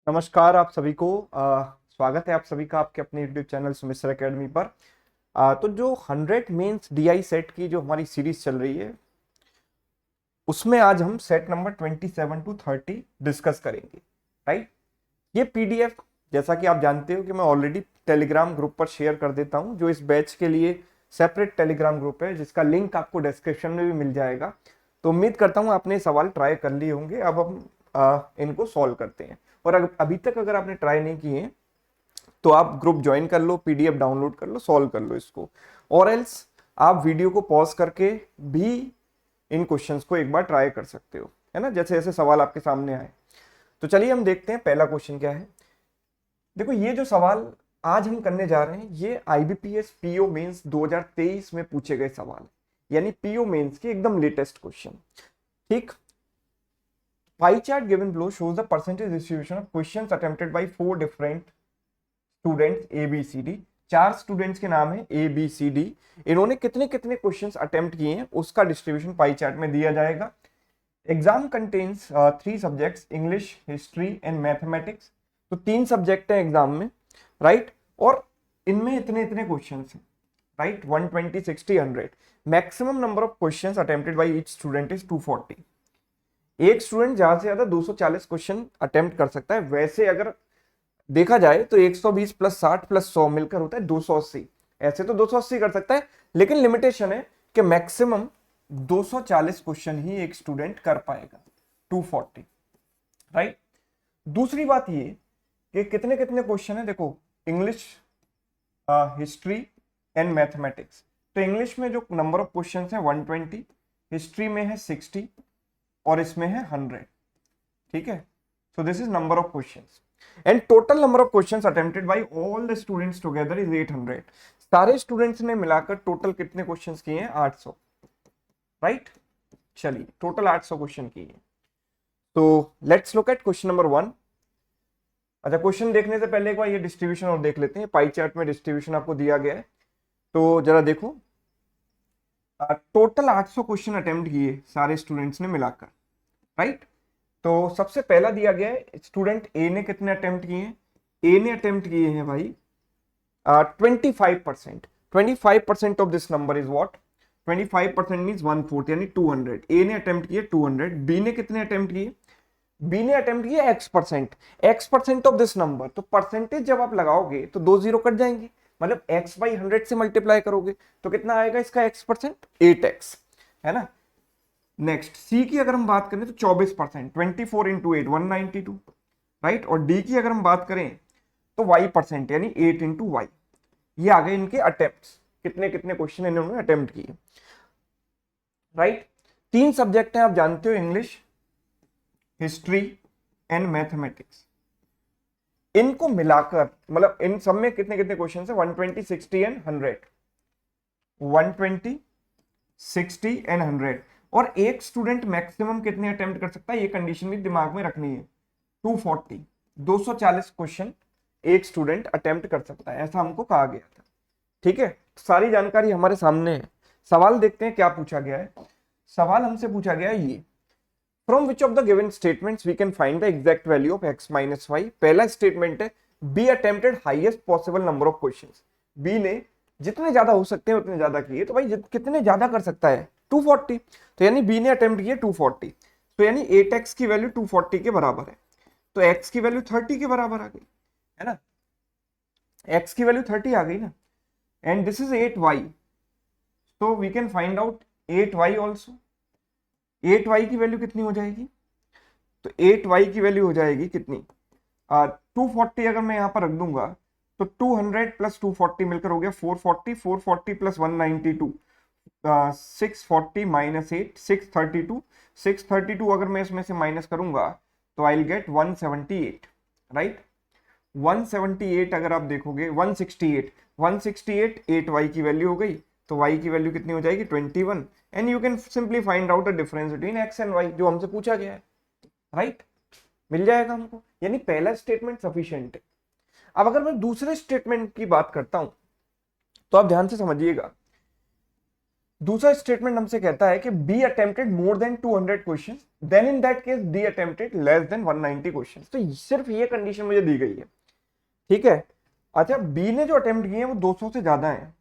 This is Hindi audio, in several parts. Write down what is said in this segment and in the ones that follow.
नमस्कार आप सभी को। स्वागत है आप सभी का आपके अपने YouTube चैनल सुमिश्र एकेडमी पर। तो जो 100 मेंस डीआई सेट की जो हमारी सीरीज चल रही है उसमें आज हम सेट नंबर 27 टू 30 डिस्कस करेंगे। राइट। ये पीडीएफ जैसा कि आप जानते हो कि मैं ऑलरेडी टेलीग्राम ग्रुप पर शेयर कर देता हूं, जो इस बैच के लिए सेपरेट टेलीग्राम ग्रुप है जिसका लिंक आपको डिस्क्रिप्शन में भी मिल जाएगा। तो उम्मीद करता हूं आपने सवाल ट्राई कर लिए होंगे। अब हम इनको सॉल्व करते हैं। और अभी तक अगर आपने ट्राई नहीं किए तो आप ग्रुप ज्वाइन कर लो, पीडीएफ डाउनलोड कर लो, सॉल्व कर लो इसको। और एल्स आप वीडियो को पॉज करके भी इन क्वेश्चंस को एक बार ट्राई कर सकते हो, है ना, जैसे जैसे सवाल आपके सामने आए। तो चलिए हम देखते हैं पहला क्वेश्चन क्या है। देखो, ये जो सवाल आज हम करने जा रहे हैं ये आईबीपीएस पीओ मेंस 2023 में पूछे गए सवाल है, यानी पीओ मेंस के एकदम लेटेस्ट क्वेश्चन। ठीक। Pie chart given below shows the percentage distribution of questions attempted by four different students A B C D। चार स्टूडेंट्स के नाम है ए बी सी डी। इन्होंने कितने कितने क्वेश्चंस अटेम्प्ट किए हैं उसका डिस्ट्रीब्यूशन पाई चार्ट में दिया जाएगा। Exam contains 3 subjects, English, history and mathematics. तो 3 सब्जेक्ट है एग्जाम में। राइट। और इनमें इतने इतने क्वेश्चंस हैं। Right. 120, 60, 100। Maximum number of questions attempted by each student is 240। एक स्टूडेंट ज्यादा से ज्यादा 240 क्वेश्चन अटेम्प्ट कर सकता है। वैसे अगर देखा जाए तो 120 प्लस 60 प्लस 100 मिलकर होता है 280। ऐसे तो 280 कर सकता है, लेकिन लिमिटेशन है कि मैक्सिमम 240 क्वेश्चन ही एक स्टूडेंट कर पाएगा, 240। राइट। दूसरी बात ये कि कितने कितने क्वेश्चन है। देखो, इंग्लिश, हिस्ट्री एंड मैथमेटिक्स। तो इंग्लिश में जो नंबर ऑफ क्वेश्चन है 120, हिस्ट्री में है 60 और इसमें है 100। ठीक है। So this is number of questions and total number of questions attempted by all the students together is 800। सारे स्टूडेंट्स ने मिलाकर टोटल कितने क्वेश्चंस किए हैं? 800। राइट। चलिए, टोटल 800 क्वेश्चन किए। तो let's look at question number 1। अच्छा, क्वेश्चन देखने से पहले एक बार ये डिस्ट्रीब्यूशन और देख लेते हैं। पाई चार्ट में डिस्ट्रीब्यूशन आपको दिया गया है, तो जरा देखो। टोटल 800 क्वेश्चन अटेम्प्ट किए सारे स्टूडेंट्स ने मिलाकर। राइट। तो सबसे पहला दिया गया है स्टूडेंट ए ने कितने अटेम्प्ट किए हैं। ए ने अटेम्प्ट किए हैं भाई 25%। 25% of this number is what? 25% means 1/4 यानी 200। ए ने अटेम्प्ट किए 200। बी ने कितने अटेम्प्ट किए? बी ने अटेम्प्ट किए x%। x% of this number. तो परसेंटेज जब आप लगाओगे तो 2 जीरो कट जाएंगे, मतलब x बाई 100 से मल्टीप्लाई करोगे तो कितना आएगा इसका x%? 8x, है ना। नेक्स्ट, सी की अगर हम बात करें तो 24%, 24 इंटू 8 192। राइट। और डी की अगर हम बात करें तो y% यानी 8 इंटू वाई। ये आ गए इनके अटेम्प्ट, कितने कितने क्वेश्चन इन्होंने अटेम्प्ट किए। राइट। 3 सब्जेक्ट हैं, आप जानते हो, इंग्लिश, हिस्ट्री एंड मैथमेटिक्स। इनको मिलाकर मतलब इन सब में कितने कितने क्वेश्चन है? 120, 60 एंड 100। 120, 60 एंड 100। और एक स्टूडेंट मैक्सिमम कितने अटेम्प्ट कर सकता है, ये कंडीशन भी दिमाग में रखनी है। 240, 240 क्वेश्चन एक स्टूडेंट अटेम्प्ट कर सकता है, ऐसा हमको कहा गया था। ठीक है। सारी जानकारी हमारे सामने है। सवाल देखते हैं क्या पूछा गया है। सवाल हमसे पूछा गया है ये, from which of the given statements we can find the exact value of x minus y. पहला स्टेटमेंट है B attempted highest possible number of questions. B ने जितने ज्यादा हो सकते हैं उतने ज्यादा किए। तो भाई कितने ज्यादा कर सकता है? 240। तो यानी बी ने अटेम्प्ट किए 240। तो यानी 8x की वैल्यू 240 के बराबर है। तो x की वैल्यू 30 के बराबर आ गई, है ना। x की वैल्यू 30 आ गई ना। And this is 8y। तो we can find out 8y also. 8y की वैल्यू कितनी हो जाएगी? तो 8y की वैल्यू हो जाएगी कितनी? 240 अगर मैं यहां पर रख दूंगा तो 200 प्लस 240 मिलकर हो गया 440। 440 प्लस 192, 640 माइनस 8, 632। 632 अगर मैं इसमें से माइनस करूंगा तो आई विल गेट 178। राइट। 178 अगर आप देखोगे 168, 168 8y की वैल्यू हो गई। तो y की वैल्यू कितनी हो जाएगी? 21। And you can simply find out the difference between x and y, जो हमसे पूछा गया है। राइट। मिल जाएगा हमको, यानी पहला स्टेटमेंट सफिशिएंट है। अब अगर मैं दूसरे स्टेटमेंट की बात करता हूं तो आप ध्यान से समझिएगा। दूसरा स्टेटमेंट हमसे कहता है कि B attempted more than 200 question, then in that case D attempted less than 190 question. तो सिर्फ ये कंडीशन मुझे दी गई है, ठीक है। अच्छा, बी ने जो अटेम्प्ट किए हैं वो 200 से ज्यादा है।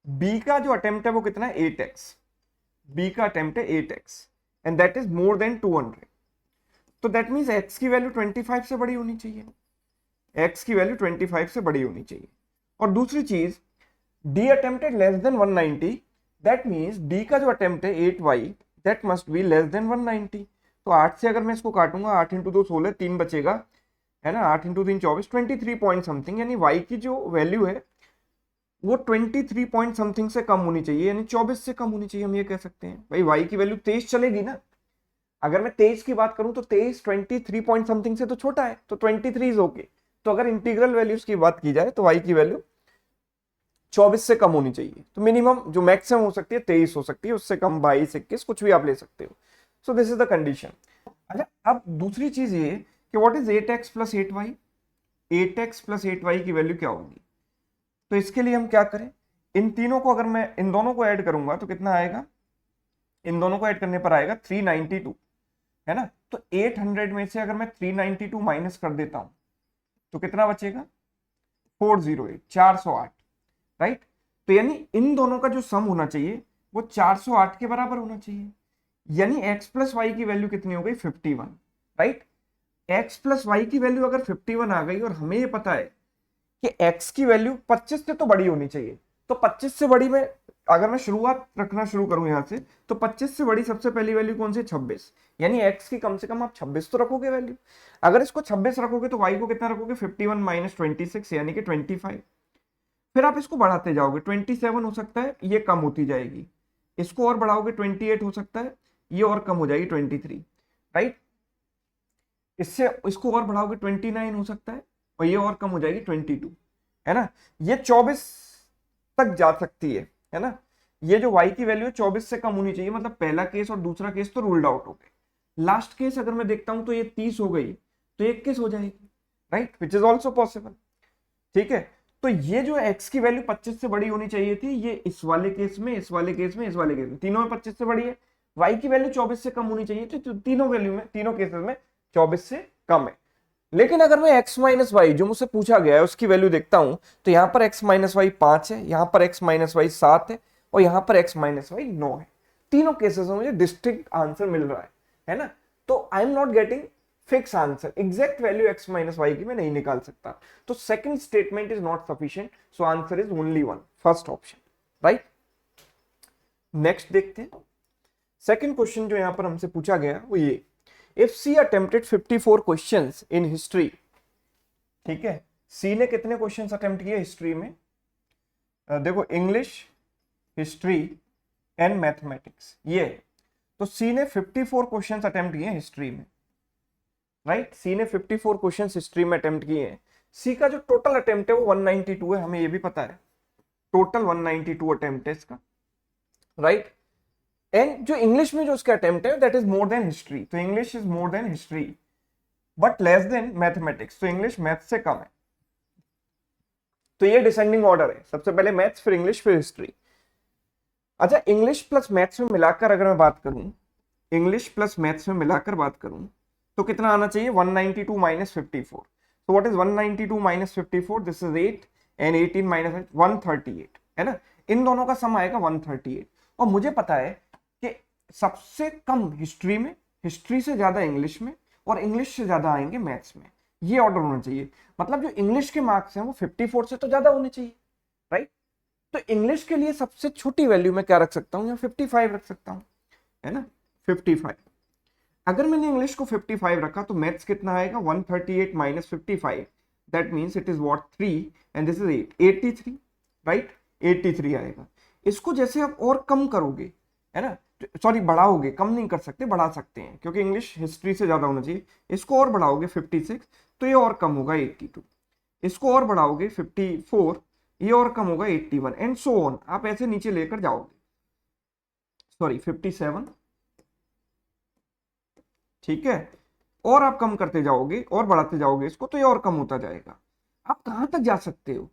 बी का जो अटेम्प्ट है वो कितना है, 8x। बी का अटेम्प्ट है 8x and that is more than 200। तो दैट मीन्स x की वैल्यू 25 से बड़ी होनी चाहिए, x की वैल्यू 25 से बड़ी होनी चाहिए। और दूसरी चीज, d attempted less than 190, that means d का जो अटेम्प्ट है 8y that must be less than 190। तो 8 से अगर मैं इसको काटूंगा, 8 इंटू 2 16, 3 बचेगा, है ना, 8 इंटू 3 24, 23 पॉइंट समथिंग, यानी y की जो वैल्यू है वो 23 पॉइंट समथिंग से कम होनी चाहिए, यानी 24 से कम होनी चाहिए। हम ये कह सकते हैं भाई y की वैल्यू 23 चलेगी ना। अगर मैं 23 की बात करूं तो 23 23 पॉइंट समथिंग से तो छोटा है, तो 23 इज ओके। तो अगर इंटीग्रल वैल्यूज की बात की जाए तो y की वैल्यू 24 से कम होनी चाहिए। तो मिनिमम जो मैक्सिमम हो सकती है 23 हो सकती है, उससे कम 22 21 कुछ भी आप ले सकते हो। सो दिस इज द कंडीशन। अच्छा, अब दूसरी चीज ये कि what is 8x plus 8y, 8x plus 8y की वैल्यू क्या होगी। तो इसके लिए हम क्या करें, इन तीनों को अगर मैं इन दोनों को ऐड करूंगा तो कितना आएगा, इन दोनों को ऐड करने पर आएगा 392, है ना। तो 800 में से अगर मैं 392 माइनस कर देता हूं तो कितना बचेगा, 408, 408, राइट। तो यानी इन दोनों का जो सम होना चाहिए वो 408 के बराबर होना चाहिए, यानी x प्लस वाई की वैल्यू कितनी हो गई, 51, राइट। x प्लस वाई की वैल्यू अगर 51 आ गई और हमें ये पता है कि x की वैल्यू 25 से तो बड़ी होनी चाहिए, तो 25 से बड़ी में अगर मैं शुरुआत रखना शुरू करूं यहां से, तो 25 से बड़ी सबसे पहली वैल्यू कौन सी, 26, यानी x की कम से कम आप 26 तो रखोगे वैल्यू। अगर इसको 26 रखोगे तो y को कितना रखोगे, 51 माइनस 26 यानी कि 25। फिर आप इसको बढ़ाते जाओगे, 27 हो सकता है, ये कम होती जाएगी, इसको और बढ़ाओगे 28 हो सकता है, ये और कम हो जाएगी 23, राइट। इससे इसको और बढ़ाओगे 29 हो सकता है, और ये और कम हो जाएगी 22, है ना। ये 24 तक जा सकती है ना। ये जो y की वैल्यू है 24 से कम होनी चाहिए, मतलब पहला केस और दूसरा केस तो रूल्ड आउट हो गए। लास्ट केस अगर मैं देखता हूं तो ये 30 हो गई, तो 21 हो जाएगी, right, which is also possible, ठीक है। तो ये जो x की वैल्यू 25 से बड़ी होनी चाहिए थी, ये इस वाले केस में, इस वाले केस में, इस वाले केस में, तीनों में 25 से बड़ी है। y की वैल्यू 24 से कम होनी चाहिए, तो तीनों वैल्यू में, तीनों केसेस में 24 से कम है। लेकिन अगर मैं x माइनस वाई जो मुझसे पूछा गया है उसकी वैल्यू देखता हूं, तो यहां पर x माइनस वाई 5 है, यहां पर x माइनस वाई 7 है, और यहां पर x माइनस वाई 9 है। तीनों केसेस में मुझे डिस्टिंक्ट आंसर मिल रहा है ना। तो I am not getting fix answer, exact value x minus y की मैं नहीं निकाल सकता। तो second statement is not sufficient, so answer is only one, first option, right. Next देखते हैं। सेकंड क्वेश्चन जो यहां पर हमसे पूछा गया वो ये, if C attempted 54 questions in history, ठीक है, सी ने कितने क्वेश्चंस अटेम्प्ट किए हिस्ट्री में, देखो इंग्लिश, हिस्ट्री एंड मैथमेटिक्स, ये। तो सी ने 54 क्वेश्चंस अटेम्प्ट किए हिस्ट्री में, राइट। सी ने 54 क्वेश्चंस हिस्ट्री में अटेम्प्ट किए हैं। सी का जो टोटल अटेम्प्ट है वो 192 है, हमें ये भी पता है, टोटल 192 अटेम्प्ट है इसका, राइट। एंड जो इंग्लिश में जो उसका अटेम्प्ट है that is more than history, तो English is more than history but less than mathematics, तो इंग्लिश मैथ से कम है। तो ये डिसेंडिंग ऑर्डर है, सबसे पहले मैथ्स, फिर इंग्लिश, फिर हिस्ट्री। अच्छा, इंग्लिश प्लस मैथ्स में मिलाकर अगर मैं बात करूं, इंग्लिश प्लस मैथ्स में मिलाकर बात करूं तो कितना आना चाहिए, 192 माइनस 54। तो what is 192 minus 54, this is 8 and 18 minus 138, है ना। इन दोनों का सम आएगा 138। और मुझे पता है कि सबसे कम हिस्ट्री में, हिस्ट्री से ज्यादा इंग्लिश में, और इंग्लिश से ज्यादा आएंगे मैथ्स में, ये ऑर्डर होना चाहिए। मतलब जो इंग्लिश के मार्क्स हैं वो 54 से तो ज्यादा होने चाहिए, राइट। तो इंग्लिश के लिए सबसे छोटी वैल्यू में क्या रख सकता हूँ, या 55 रख सकता हूँ, है ना, 55। अगर मैंने इंग्लिश को 55 रखा तो मैथ्स कितना आएगा, 138 minus 55, that means it is what 3 and this is 8, 83, right, 83 आएगा। इसको जैसे आप और कम करोगे, है ना, सॉरी बढ़ाओगे, कम नहीं कर सकते, बढ़ा सकते हैं क्योंकि इंग्लिश हिस्ट्री से ज्यादा होना चाहिए। इसको और बढ़ाओगे 56 तो ये और कम होगा 82, इसको और बढ़ाओगे 54, ये और कम होगा 81 एंड सो ऑन, आप ऐसे नीचे लेकर जाओगे, सॉरी 57, ठीक है, और आप कम करते जाओगे और बढ़ाते जाओगे इसको, तो ये और कम होता जाएगा। आप कहां तक जा सकते हो।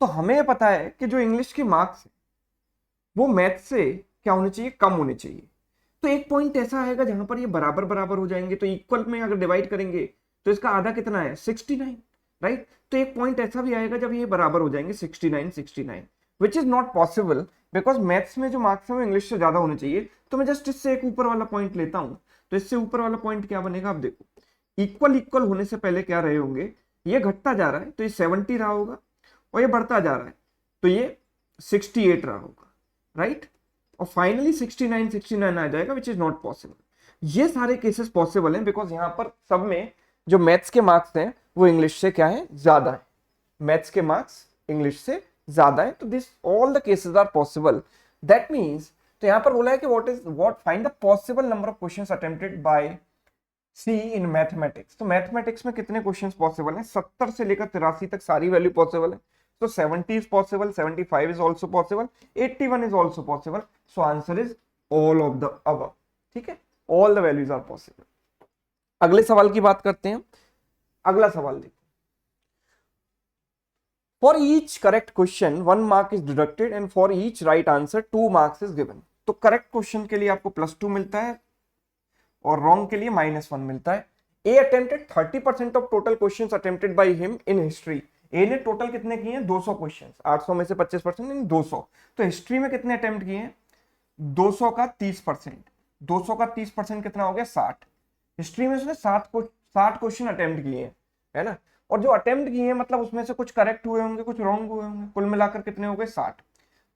तो हमें पता है कि जो इंग्लिश के मार्क्स है वो मैथ से क्या होने चाहिए, कम होने चाहिए। तो एक पॉइंट ऐसा आएगा जहां पर ये बराबर बराबर हो जाएंगे, तो इक्वल में अगर डिवाइड करेंगे तो इसका आधा कितना है 69, राइट। तो एक पॉइंट ऐसा भी आएगा जब ये बराबर हो जाएंगे 69 69, which is not possible because maths में जो मार्क्स है वो इंग्लिश से ज्यादा होने चाहिए। तो मैं जस्ट इससे एक ऊपर वाला पॉइंट लेता हूं, तो इससे ऊपर वाला पॉइंट क्या बनेगा, आप देखो इक्वल इक्वल होने से पहले क्या रहे होंगे, ये घटता जा रहा है तो ये 70 रहा होगा, और ये बढ़ता जा रहा है तो ये 68 रहा होगा, राइट। और फाइनली 69 69 आ जाएगा, विच इज नॉट पॉसिबल। ये सारे केसेस पॉसिबल हैं बिकॉज यहां पर सब में जो मैथ्स के मार्क्स हैं वो इंग्लिश से क्या है, ज्यादा है। मैथ्स के मार्क्स इंग्लिश से ज्यादा है, तो this all the cases are possible. That means, तो यहां पर बोला है कि what find the possible number of questions attempted by C in mathematics. तो मैथमेटिक्स में कितने क्वेश्चंस पॉसिबल हैं, 70 से लेकर 83 तक सारी वैल्यू पॉसिबल है। So 70 is possible, 75 is also possible, 81 is also possible. So answer is all of the above. ठीक है, all the values are possible. अगले सवाल की बात करते हैं। अगला सवाल देखो, for each correct question 1 mark is deducted and for each right answer 2 marks is given. तो करेक्ट क्वेश्चन के लिए आपको +2 मिलता है और रॉन्ग के लिए -1 मिलता है। A attempted 30% of total questions attempted by him in history. ए ने टोटल कितने किए हैं, 200 क्वेश्चन, 800 में से 25% यानी 200। तो हिस्ट्री में कितने अटेम्प्ट किए हैं, 200 का 30%, 200 का 30% कितना हो गया 60। हिस्ट्री में उसने 60 क्वेश्चन अटेम्प्ट किए हैं, है ना। और जो अटेम्प्ट किए हैं मतलब उसमें से कुछ करेक्ट हुए होंगे, कुछ रॉन्ग हुए होंगे, कुल मिलाकर कितने हो गए 60।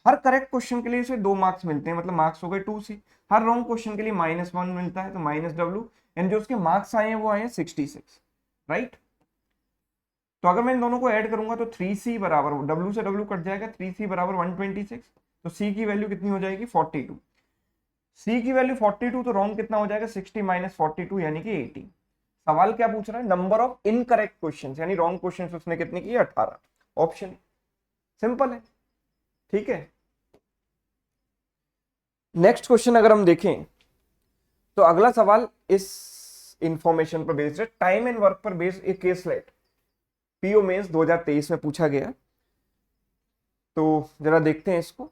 हर करेक्ट क्वेश्चन के लिए इसे 2 मार्क्स मिलते हैं, मतलब मार्क्स हो गए 2C। हर रॉन्ग क्वेश्चन के लिए -1 मिलता है, तो -W, एंड जो उसके मार्क्स आए हैं वो आए हैं 66, राइट। तो अगर मैं इन दोनों को ऐड करूंगा तो 3C बराबर, W से W कट जाएगा, 3C बराबर 126। तो C की वैल्यू कितनी हो जाएगी 42। C की वैल्यू 42, तो रॉन्ग कितना हो जाएगा 60 - 42 यानी कि 80। सवाल क्या पूछ रहा है, नंबर ऑफ इनकरेक्ट क्वेश्चंस, यानी रॉन्ग क्वेश्चंस उसने कितने किए 18। ऑप्शन सिंपल है, ठीक है। नेक्स्ट क्वेश्चन अगर हम देखें तो अगला सवाल इस इंफॉर्मेशन पर बेस्ड है, टाइम एंड वर्क पर बेस्ड एक केस लेट पीओ मेंस 2023 में पूछा गया। तो जरा देखते हैं इसको।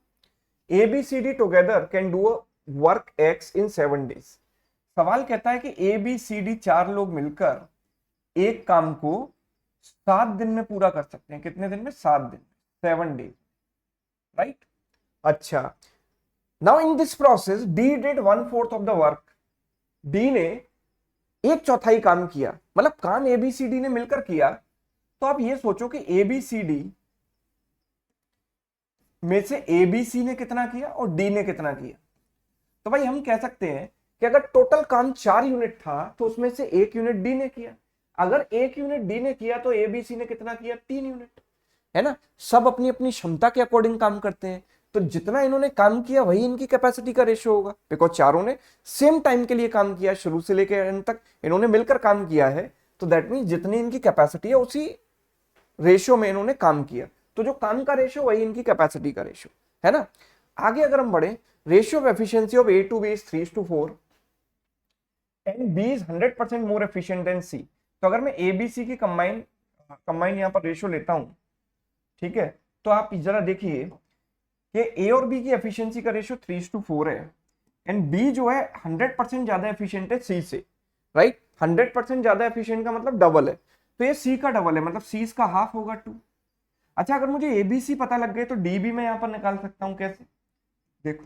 ABCD together can do work X in 7 days। सवाल कहता है कि ABCD 4 लोग मिलकर एक काम को 7 दिन में पूरा कर सकते हैं। कितने दिन में, 7 दिन, 7 days, राइट। अच्छा, now in this process D did 1/4 of the work. D ने 1/4 काम किया, मतलब काम ABCD ने मिलकर किया। तो आप ये सोचो कि ABCD में से ABC ने कितना किया और D ने कितना किया। तो भाई हम कह सकते हैं कि अगर टोटल काम 4 यूनिट था तो उसमें से 1 यूनिट D ने किया। अगर 1 यूनिट D ने किया तो ABC ने कितना किया, 3 यूनिट, है ना। सब अपनी अपनी क्षमता के अकॉर्डिंग काम करते हैं, तो जितना इन्होंने काम किया वही इनकी कैपेसिटी का रेशियो होगा, बिकॉज चारों ने सेम टाइम के लिए काम किया, शुरू से लेकर एंड तक इन्होंने मिलकर काम किया है। तो दैट मीन जितनी इनकी कैपेसिटी है उसी रेशियो में इन्होंने काम किया, तो जो काम का रेशियो वही इनकी कैपेसिटी का रेशियो, है ना। आगे अगर हम बढ़े, ratio of efficiency of A to B is 3:4 and B is 100% more efficient then C। तो अगर मैं ABC की कंबाइन यहां पर रेशियो लेता हूं, ठीक है, तो आप जरा देखिए कि A और B की एफिशिएंसी का रेशियो 3:4 है, एंड B जो है 100% ज्यादा एफिशिएंट है C से, राइट। 100% ज्यादा एफिशिएंट का मतलब डबल है, तो ये C का डबल है, मतलब C इसका हाफ होगा 2। अच्छा, अगर मुझे ABC पता लग गए तो D भी मैं यहां पर निकाल सकता हूं। कैसे, देखो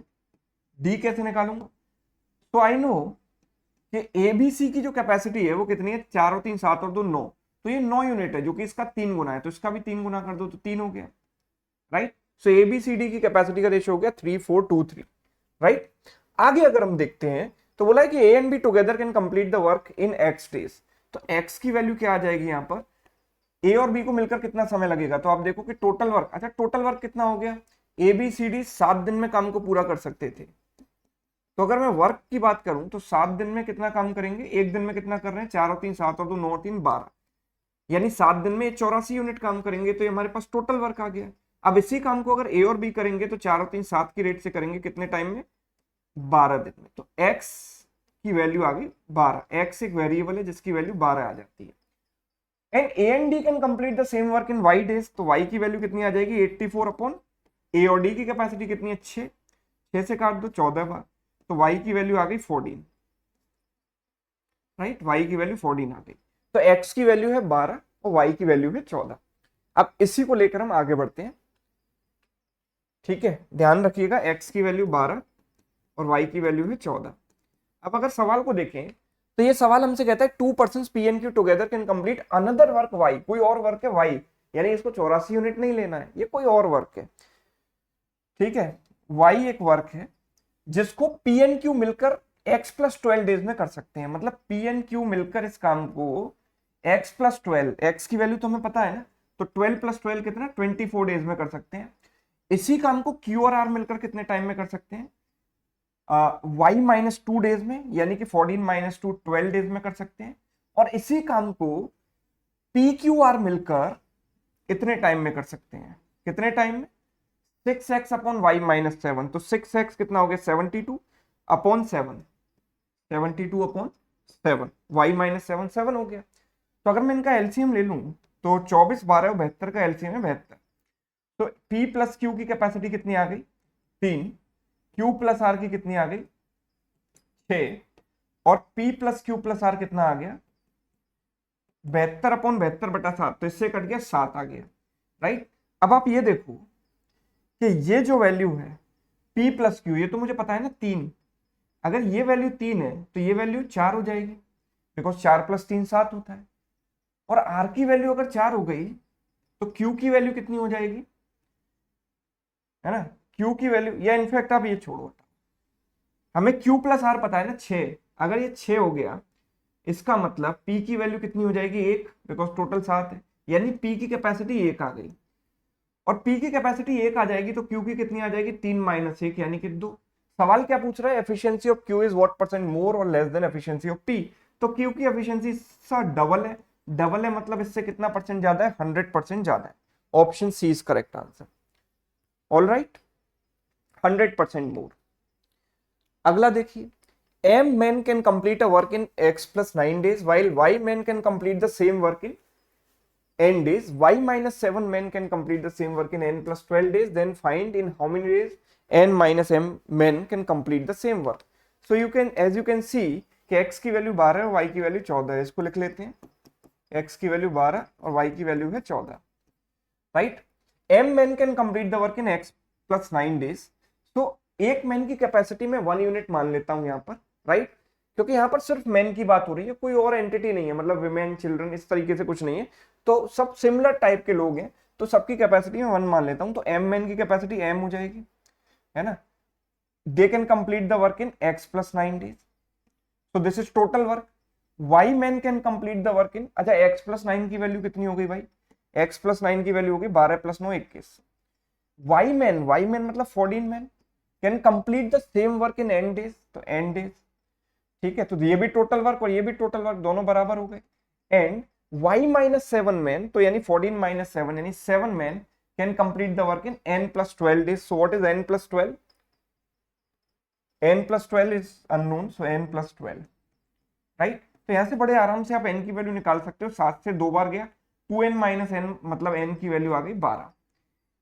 D कैसे निकालूंगा। तो आई नो कि ABC की जो कैपेसिटी है वो कितनी है, 4 और 3 7 और 2 9, तो ये 9 यूनिट है, जो कि इसका 3 गुना है, तो इसका भी 3 गुना कर दो तो 3 हो गया, राइट। सो ABCD की कैपेसिटी का रेशियो हो गया 3 4 2 3, राइट। आगे अगर हम देखते हैं तो बोला है कि A and B together can complete the work in X days. तो X की वैल्यू क्या आ जाएगी यहाँ पर, A और B को मिलकर कितना समय लगेगा। तो आप देखो कि टोटल वर्क, अच्छा टोटल वर्क कितना हो गया, ABCD 7 दिन में काम को पूरा कर सकते थे। तो अगर मैं वर्क की बात करूं तो 7 दिन में कितना काम करेंगे, एक दिन में कितना कर रहे हैं, 4 और 3 7 और 2 9 और 3 12, यानी 7 दिन में 84 यूनिट काम करेंगे, तो ये हमारे पास टोटल वर्क आ गया। अब इसी काम को अगर A और B करेंगे तो 4 और 3 7 की रेट से करेंगे, कितने टाइम में, 12 दिन में। तो X की वैल्यू आ गई 12। X एक वेरिएबल है जिसकी वैल्यू 12 आ जाती है। And A and D can complete the same work in Y days. तो Y की वैल्यू कितनी आ जाएगी, 84 अपॉन A और D की कैपेसिटी कितनी है 6, 6 से काट दो 14 बार, तो y की वैल्यू आ गई 14, राइट, y की वैल्यू 14 आ गई। तो x की वैल्यू है 12 और y की वैल्यू है 14। अब इसी को लेकर हम आगे बढ़ते हैं, ठीक है, ध्यान रखिएगा, x की वैल्यू 12 और y की वैल्यू है 14। अब अगर सवाल को देखें तो ये सवाल हमसे कहता है 2 persons P and Q together can complete another work y, कोई और वर्क है y, यानी इसको 84 यूनिट नहीं लेना है, ये कोई और वर्क है, ठीक है। y एक वर्क है जिसको पी एंड क्यू मिलकर x प्लस 12 डेज में कर सकते हैं, मतलब पी एंड क्यू मिलकर इस काम को x प्लस 12, x की वैल्यू तो हमें पता है ना, तो 12 प्लस 12 कितना, 24 डेज में कर सकते हैं। इसी काम को q और r मिलकर कितने टाइम में कर सकते हैं, y माइनस 2 डेज में, यानी कि 14 माइनस 2 12 डेज में कर सकते हैं। और इसी काम को पी क्यू आर मिलकर कितने टाइम में कर सकते हैं, कितने टाइम में, 6x अपॉन वाई माइनस 7, तो 6x कितना हो गया 72 अपॉन 7, 72 अपॉन 7, वाई माइनस 7 7 हो गया। तो अगर मैं इनका एलसीएम ले लूं तो 24 12 और 72 का एलसीएम है 72। तो P प्लस क्यू की कैपेसिटी कितनी आ गई 3, Q प्लस आर की कितनी आ गई 6, और P plus Q plus R कितना आ गया 72 अपॉन 72 बटा 7, तो इससे कट गया 7 आ गया, राइट। अब आप ये देखो कि ये जो वैल्यू है P प्लस क्यू, ये तो मुझे पता है ना 3, अगर ये वैल्यू 3 है तो ये वैल्यू 4 हो जाएगी, बिकॉज 4 प्लस 3 7 होता है। और R की वैल्यू अगर 4 हो गई तो Q की वैल्यू कितनी हो जाएगी, है ना, Q की वैल्यू, या इनफैक्ट आप ये छोड़ो, हमें Q प्लस आर पता है ना 6, अगर ये 6 हो गया इसका मतलब P की वैल्यू कितनी हो जाएगी 1, बिकॉज टोटल 7 है, यानी P की कैपेसिटी 1 आ गई। और P की कैपेसिटी 1 आ जाएगी तो Q की कितनी आ जाएगी 3 माइनस 1, यानी कि 2। सवाल क्या पूछ रहा है, efficiency of Q is what percent more और less than efficiency of P, तो Q की एफिशिएंसी सा डबल है, डबल है मतलब इससे कितना परसेंट ज्यादा है, 100% ज्यादा है। Option C is correct answer, all right, 100% more. अगला देखिए, M men can complete a work in X plus 9 days while Y men can complete the same work in N days. Y minus 7 men can complete the same work in N plus 12 days. Then find in how many days N minus M men can complete the same work. So you can, as you can see कि X की वैल्यू 12 और Y की वैल्यू 14 है, इसको लिख लेते हैं, X की वैल्यू 12 और Y की वैल्यू है 14, right. M men can complete the work in X plus 9 days. तो एक मैन की कैपेसिटी में 1 यूनिट मान लेता हूं यहां पर, राइट, क्योंकि यहां पर सिर्फ मैन की बात हो रही है, कोई और एंटिटी नहीं है, मतलब विमेन चिल्ड्रन इस तरीके से कुछ नहीं है, तो सब सिमिलर टाइप के लोग हैं, तो सबकी कैपेसिटी में 1 मान लेता हूं, तो एम मैन की कैपेसिटी m हो जाएगी, है ना। दे can complete the work in x plus 9 days, so this is total work. y man can complete the work in, अच्छा x प्लस 9 की वैल्यू कितनी हो गई भाई, x प्लस 9 की वैल्यू हो गई 12 प्लस 9 21। y मैन मतलब 14 man can complete the same work in n days, तो n डेज, ठीक है, तो ये भी टोटल वर्क और ये भी टोटल वर्क दोनों बराबर हो गए। एंड y माइनस 7 मैन, तो यानी 14 माइनस 7 यानी 7 man can complete the work in n plus 12 days. So what is n plus 12, n plus 12 is unknown, so n plus 12, right. तो यहां से बड़े आराम से आप n की वैल्यू निकाल सकते हो, 7 से 2 बार गया, 2n माइनस n मतलब n की वैल्यू आ गई 12।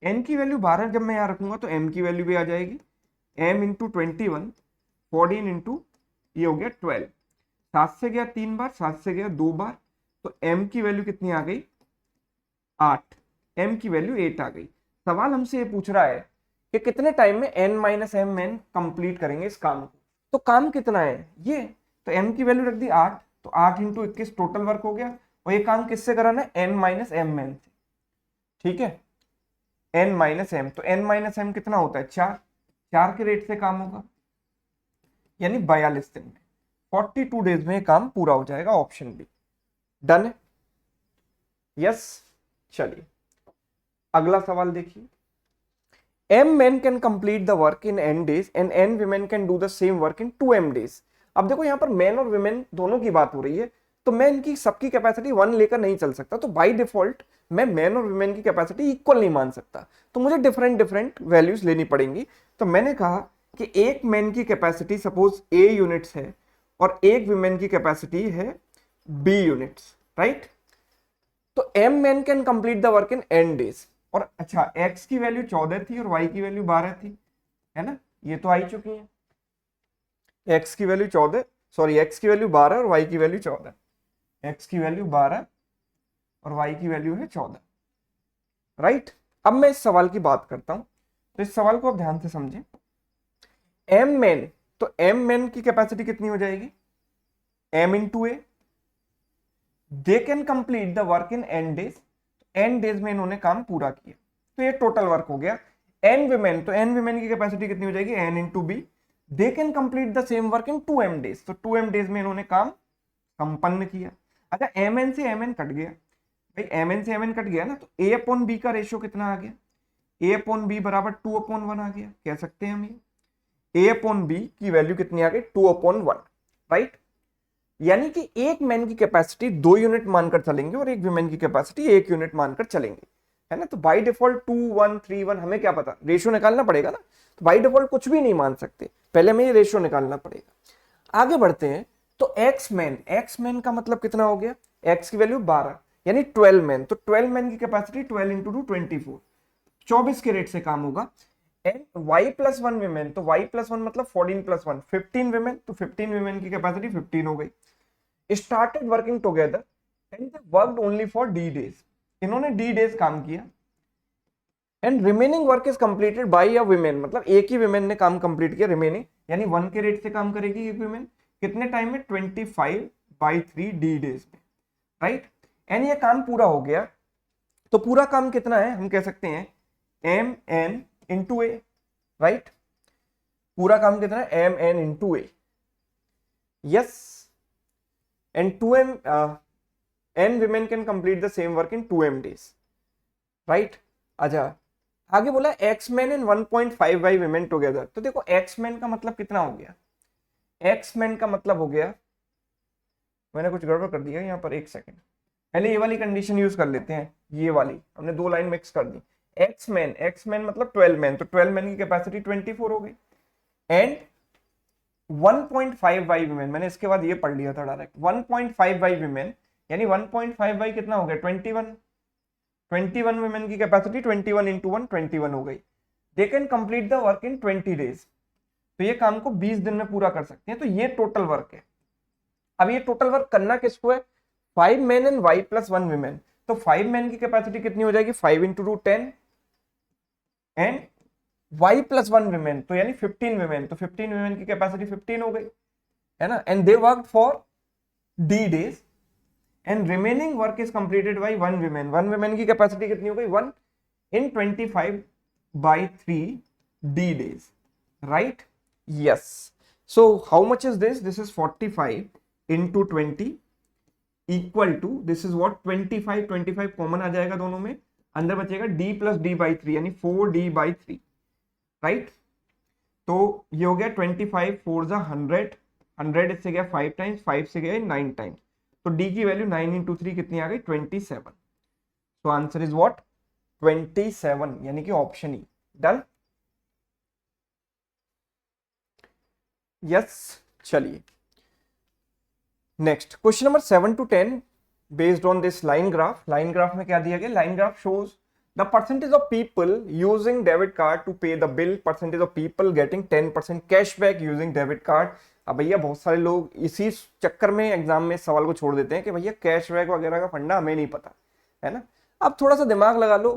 n की वैल्यू 12 जब मैं यहां रखूंगा तो m की वैल्यू भी आ जाएगी, m इंटू 21, 14 इंटू ये हो गया 12, 7 से गया 3 बार, 7 से गया 2 बार, तो m की वैल्यू कितनी आ गई 8, m की वैल्यू 8 आ गई। सवाल हमसे ये पूछ रहा है कि कितने टाइम में n minus M man complete करेंगे इस काम को, तो काम कितना है ये, तो m की वैल्यू रख दी 8, तो 8 इंटू 21 टोटल वर्क हो गया, और ये काम किससे कराना है n माइनस एम मैन से, ठीक है, n माइनस एम, तो n माइनस एम कितना होता है 4, 4 के रेट से काम होगा, यानी 42 दिन में, 42 डेज में काम पूरा हो जाएगा, ऑप्शन बी डन है, यस। चलिए अगला सवाल देखिए, m men can complete the work in n days and n women can do the same work in 2m days। अब देखो यहाँ पर मैन और women दोनों की बात हो रही है, तो मैं इनकी सबकी कैपेसिटी 1 लेकर नहीं चल सकता, तो बाय डिफॉल्ट मैं मैन और women की कैपेसिटी इक्वल नहीं मान सकता, तो मुझे डिफरेंट डिफरेंट वैल्यूज लेनी पड़ेंगी। तो मैंने कहा कि एक मैन की कैपेसिटी सपोज a यूनिट्स है और एक women की कैपेसिटी है b यूनिट्स, राइट। तो m men can complete the work in n days, और अच्छा x की वैल्यू 14 थी और y की वैल्यू 12 थी, है ना, ये तो आ ही चुकी है। x की वैल्यू 14, सॉरी x की वैल्यू 12 और y की वैल्यू 14, x की वैल्यू 12 और y की वैल्यू है 14, राइट। अब मैं इस सवाल की बात करता हूं, तो इस सवाल को आप ध्यान से समझें। m मैन, तो m मैन की कैपेसिटी कितनी हो जाएगी, m into A, they can complete the work in n days, n days में इन्होंने काम पूरा किया, तो ये टोटल वर्क हो गया। n विमेन, तो n विमेन की कैपेसिटी कितनी हो जाएगी, n into B, they can complete the same work in 2m days, तो 2m डेज में इन्होंने काम संपन्न किया। अगर mn से mn कट गया, भाई mn से mn कट गया ना, तो a अपॉन b का रेशियो कितना आ गया, a अपॉन b बराबर 2/1 आ गया, कह सकते हैं हम ये a अपॉन b की वैल्यू कितनी आ गई, 2/1, राइट। यानी कि एक मैन की कैपेसिटी 2 यूनिट मानकर चलेंगे और एक विमेन की कैपेसिटी 1 यूनिट मानकर चलेंगे, है ना। तो बाय डिफॉल्ट 2 1 3 1, हमें क्या पता, रेशियो निकालना पड़ेगा ना, तो बाय डिफॉल्ट कुछ भी नहीं मान सकते, पहले हमें ये रेशियो निकालना पड़ेगा। आगे बढ़ते हैं, तो एक्स मैन का मतलब कितना हो गया, एक्स की वैल्यू 12 यानी 12 मैन, तो 12 मैन की कैपेसिटी 12 इंटू 2 24, 24 के रेट से काम होगा। एंड y प्लस 1 विमेन, तो y प्लस 1 मतलब 14 प्लस 1 15 विमेन, तो 15 विमेन की कैपेसिटी 15 हो गई। Started working together and they worked only for d days, इन्होंने d डेज काम किया। And remaining work is completed bye a women, मतलब एक ही विमेन ने काम कंप्लीट किया, रिमेनिंग यानी 1 के रेट से काम करेगी एक विमेन, कितने टाइम में, 25/3 d डेज में, राइट। एंड ये काम पूरा हो गया, तो पूरा काम कितना है, हम कह सकते हैं mn इंटू ए, राइट। पूरा काम कितना है, mn into A, yes. And 2m n women can complete the same work in 2m days, right. अच्छा, आगे बोला x men and 1.5 y women together, तो देखो x men का मतलब कितना हो गया, x men का मतलब हो गया, मैंने कुछ गड़बड़ कर दिया यहाँ पर, एक सेकंड, पहले ये वाली कंडीशन यूज कर लेते हैं, ये वाली हमने दो लाइन मिक्स कर दी। x men मतलब 12 मैन, तो 12 मैन की कैपेसिटी 24 हो गई। एंड 1.5 वाई विमेन, मैंने इसके बाद ये पढ़ लिया था डायरेक्ट, 1.5 वाई विमेन यानी 1.5 वाई कितना हो गया, 21 विमेन की कैपेसिटी 21 इंटू 1 21 हो गई। दे can complete the work in 20 days, तो ये काम को 20 दिन में पूरा कर सकते हैं, तो ये टोटल वर्क है। अब ये टोटल वर्क करना किसको है, 5 man and y plus 1 women, तो 5 मैन की कैपेसिटी कितनी हो जाएगी, 5 into 2 10 and y plus 1 women, तो यानी 15 विमेन, तो 15 विमेन की कैपेसिटी 15 हो गई, है ना। And they work for d days and remaining work is completed by 1 women, 1 women की कैपेसिटी कितनी हो गई, 1 in 25/3 d days, right, yes. So how much is this, this is 45 into 20 equal to, this is what 25 common आ जाएगा दोनों में, अंदर बचेगा d प्लस d/3 यानी 4d/3, राइट। तो ये हो गया 25 4 जा 100, 100 इससे गया 5 टाइम्स, 5 से गया 9 टाइम्स, तो d की वैल्यू 9 इंटू 3 कितनी आ गई, 27। तो आंसर इज व्हाट 27, यानी कि ऑप्शन ई, डन, यस। चलिए next question number 7 to 10 based on this line graph. Line graph में क्या दिया गया, line graph shows the percentage of people using debit card to pay the bill, percentage of people getting 10% cashback using debit card। अब भैया बहुत सारे लोग इसी चक्कर में एग्जाम में सवाल को छोड़ देते हैं कि भैया कैशबैक वगैरह का फंडा हमें नहीं पता, है ना। अब थोड़ा सा दिमाग लगा लो,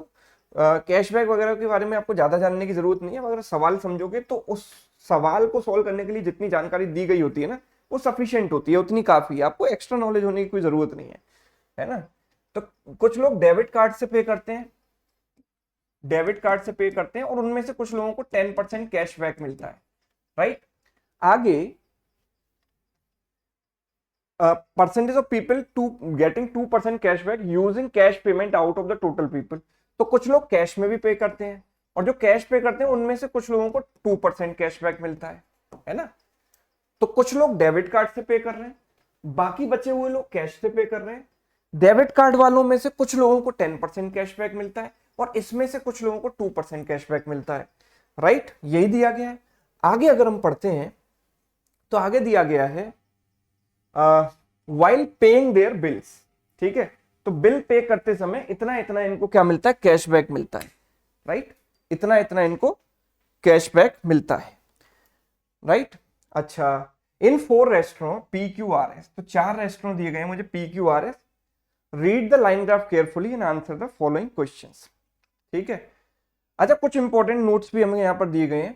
कैशबैक वगैरह के बारे में आपको ज्यादा जानने की जरूरत नहीं है, अगर सवाल समझोगे तो उस सवाल को सॉल्व करने के लिए जितनी जानकारी दी गई होती है ना, वो सफिशिएंट होती है, उतनी काफी है, आपको एक्स्ट्रा नॉलेज होने की कोई जरूरत नहीं है ना। तो कुछ लोग डेबिट कार्ड से पे करते हैं, डेबिट कार्ड से पे करते हैं और उनमें से कुछ लोगों को 10% कैशबैक मिलता है, राइट। आगे percentage of people to getting 2% cashback using cash payment out of the total people, तो कुछ लोग कैश में भी पे करते हैं और जो कैश पे करते हैं उनमें से कुछ लोगों को 2% कैशबैक मिलता है ना। तो कुछ लोग डेबिट कार्ड से पे कर रहे हैं, बाकी बचे हुए लोग कैश से पे कर रहे हैं। डेबिट कार्ड वालों में से कुछ लोगों को 10% कैशबैक मिलता है और इसमें से कुछ लोगों को 2% कैशबैक मिलता है, राइट, यही दिया गया है। आगे अगर हम पढ़ते हैं तो आगे दिया गया है व्हाइल पेइंग देयर बिल्स, ठीक है। तो बिल पे करते समय इतना इतना इनको क्या मिलता है, कैशबैक मिलता है, राइट, इतना इतना इनको कैशबैक मिलता है। राइट। अच्छा, इन 4 restaurant P Q R S, तो 4 रेस्टोरेंट दिए गए हैं मुझे P Q R S. Read the line graph carefully and answer the following questions. ठीक है। अच्छा, कुछ इंपॉर्टेंट नोट्स भी हमें यहाँ पर दिए गए हैं।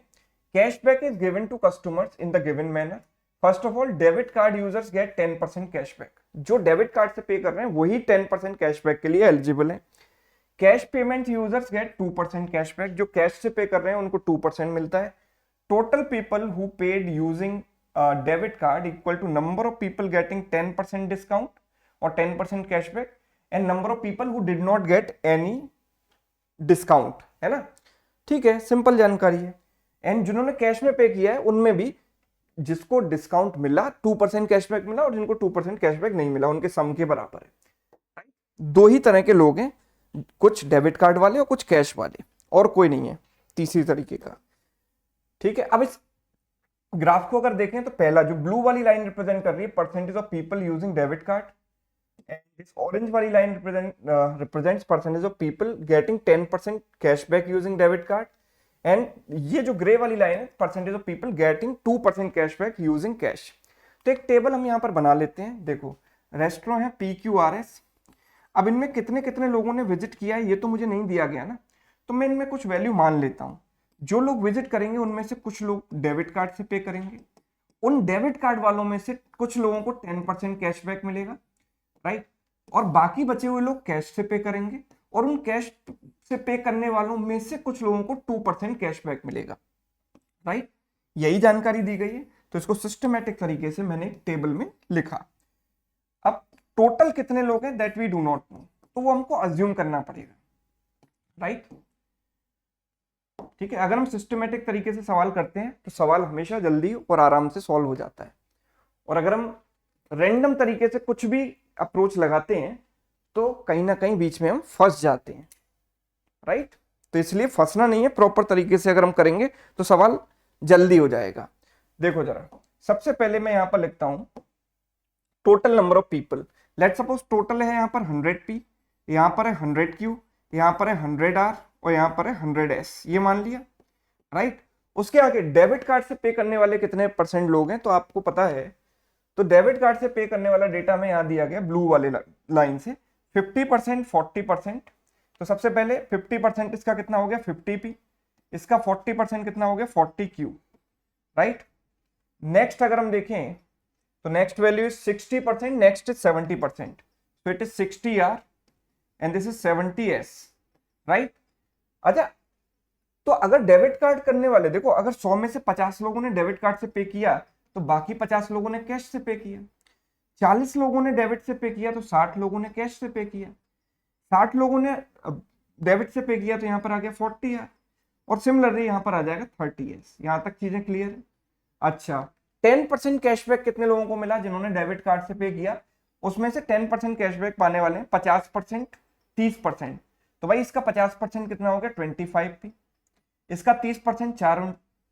Cashback is given to customers in the given manner. First of all, debit card users get 10% cashback. जो डेबिट कार्ड से पे कर रहे हैं वही 10% कैशबैक के लिए एलिजिबल है। Cash payment users get 2% cashback. जो कैश से पे कर रहे हैं उनको 2% मिलता है। Total people who paid using debit card equal to number of people getting 10% discount और 10% cashback and number of people who did not get any discount, है ना। ठीक है, सिंपल जानकारी है। एंड जिन्होंने कैश में पे किया है उनमें भी जिसको डिस्काउंट मिला 2% कैशबैक मिला और जिनको 2% कैशबैक नहीं मिला, उनके सम के बराबर है। दो ही तरह के लोग हैं, कुछ डेबिट कार्ड वाले और कुछ कैश वाले, और कोई नहीं है तीसरी तरीके का। ठीक है, अब इस ग्राफ को अगर देखें तो पहला जो ब्लू वाली लाइन रिप्रेजेंट कर रही है percentage of people using debit card, and this orange वाली line represents percentage of people getting 10% cashback using debit card, and ये जो ग्रे वाली लाइन है percentage of people getting 2% cashback using cash. तो एक टेबल हम यहाँ पर बना लेते हैं। देखो, रेस्टोरेंट है पी क्यू आर एस। अब इनमें कितने कितने लोगों ने विजिट किया है ये तो मुझे नहीं दिया गया ना, तो मैं इनमें कुछ वैल्यू मान लेता हूं। जो लोग विजिट करेंगे उनमें से कुछ लोग डेबिट कार्ड से पे करेंगे, उन डेबिट कार्ड वालों में से कुछ लोगों को 10% कैशबैक मिलेगा, राइट। और बाकी बचे हुए लोग कैश से पे करेंगे और उन कैश से पे करने वालों में से कुछ लोगों को 2% कैशबैक मिलेगा, राइट। यही जानकारी दी गई है, तो इसको सिस्टमैटिक तरीके से मैंने टेबल में लिखा। अब टोटल कितने लोग हैं that we do not know, तो वो हमको अज्यूम करना पड़ेगा, राइट। ठीक है, अगर हम सिस्टमेटिक तरीके से सवाल करते हैं तो सवाल हमेशा जल्दी और आराम से सॉल्व हो जाता है, और अगर हम रैंडम तरीके से कुछ भी अप्रोच लगाते हैं तो कहीं ना कहीं बीच में हम फंस जाते हैं, राइट। तो इसलिए फंसना नहीं है, प्रॉपर तरीके से अगर हम करेंगे तो सवाल जल्दी हो जाएगा। देखो जरा, सबसे पहले मैं यहां पर लिखता हूं total number of people. Let suppose total है यहाँ पर 100p, यहाँ पर है 100q, यहाँ पर है 100r और यहाँ पर है 100s, ये मान लिया, राइट। उसके आगे डेबिट कार्ड से पे करने वाले कितने परसेंट लोग हैं तो आपको पता है। तो डेबिट कार्ड से पे करने वाला डेटा में यहाँ दिया गया ब्लू वाले लाइन से 50%, 40%। तो सबसे पहले 50% इसका कितना हो गया 50p, इसका 40% कितना हो गया 40q, राइट। नेक्स्ट अगर हम देखें तो next value is 60%, next is 70%, so it is 60r and this is 70s, right. अच्छा, तो अगर डेबिट कार्ड करने वाले, देखो अगर 100 में से 50 लोगों ने डेबिट कार्ड से पे किया तो बाकी 50 लोगों ने कैश से पे किया। 40 लोगों ने डेबिट से पे किया तो 60 लोगों ने कैश से पे किया। 60 लोगों ने डेबिट से पे किया तो यहाँ पर आ गया 40r, और सिमिलरली यहाँ पर आ जाएगा 30s। यहाँ तक चीजें क्लियर है। अच्छा, 10% कैशबैक कितने लोगों को मिला जिन्होंने डेबिट कार्ड से पे किया, उसमें से 10% कैशबैक पाने वाले हैं 50%, 30%। तो भाई इसका 50% कितना हो गया 25p, इसका 30% 4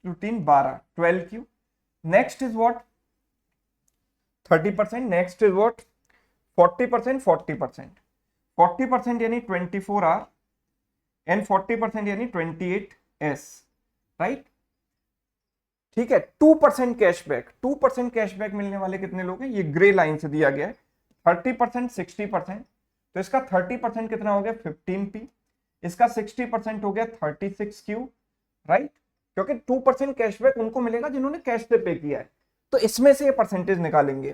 × 3 12, 12q। Next is what 30%, next is what 40%, 40%, 40% यानी 24r एंड 40% यानी 28s, राइट। ठीक है, 2% कैशबैक, 2% कैशबैक मिलने वाले कितने लोग हैं, ये ग्रे लाइन से दिया गया है 30%, 60%। तो इसका 30% कितना हो गया 15p, इसका 60% हो गया 36q, राइट। क्योंकि 2% कैशबैक उनको मिलेगा जिन्होंने कैश से पे किया है, तो इसमें से ये परसेंटेज निकालेंगे।